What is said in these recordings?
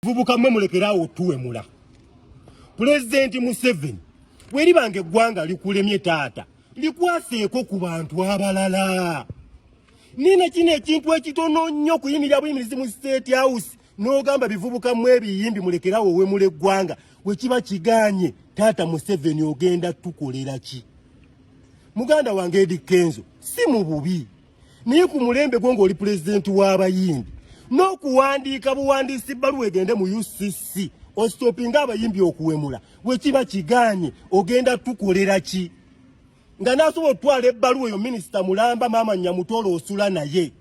vubuka mwe mulekerawo tuwemula. President Museveni weri bange gwanga likulemye taata likwaseeko ku bantu abalala. Nina kino ekintu ekitono nnyo kuyimirira buyimirizi mu State House n'ogamba bivubuka mwe ebiyimbi mulekerawo wemule gwanga wekiba kiganye taata Museveni ogenda tukolera ki? Muganda wange Eddy Kenzo si mu bubi naye ku mulembe gwo ng'oli president w'abayimbi n'okuwandiika buwandiisi bbaluwa egende mu UCC ostopinga abayimbi okuwemula wekiba kiganye ogenda tukolera ki? Nga nasobola otwala ebbaluwa eyo minisita Mulamba Maama Nyamutoolo osula naye.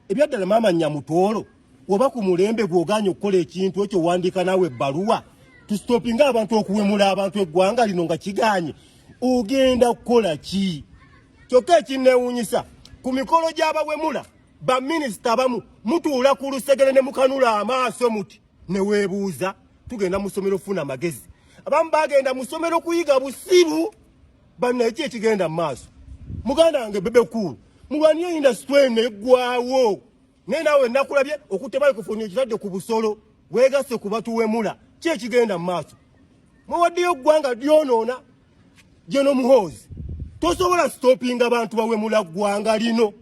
Ebyaddala Maama Nyamutoolo oba ku mulembe gw'oganye okukola ekintu ekyo wandiika nawe ebbaluwa tustopinga abantu okuwemula abantu eggwanga lino nga kiganye ogenda kukola ki? Kyokka ekinneewuunyisa ku mikolo gy'abawemula baminisita abamu mutuula ku lusegere ne mukanula amaaso muti ne weebuuza tugenda mu ssomero funa amagezi. Abamu bagenda mu ssomero kuyiga busibu bannaye ki ekigenda mu maaso? Muganda wange Bebe Cool mulwaniye industry eno eggwaawo naye naawe nakulabye okutebayo kufunira ekitadde ku busolo weegasse ku batuwemula ki ekigenda mu maaso? Muwaddeyo ggwanga lyonoona Jeno Muhoozi tosobola stopinga abantu bawemula ggwanga lino.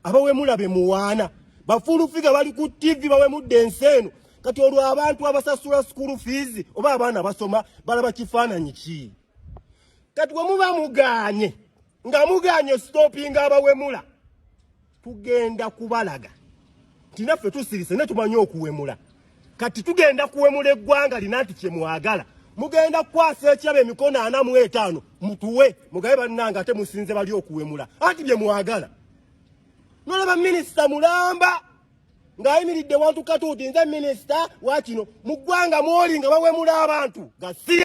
Abawemula be muwaana bafulufiga bali ku TV bawemudde ensi eno kati olwo abantu abasasula school fees oba abaana basoma balaba kifaananyi ki? Kati bwe muba muganye nga muganye stopinga abawemula tugenda kubalaga nti naffe tusirise ne tumanyi okuwemula kati tugenda kuwemula eggwanga lina nti kye mwagala mugenda kukwasa ekyaba emikono 45 mutuwe mugabe bannanga ate musinze bali okuwemula ati bye mwagala. Nolaba minisita Mulamba ng'ayimiridde wantu katuuti nze minisita wa kino mu ggwanga mw'oli nga bawemula abantu gasi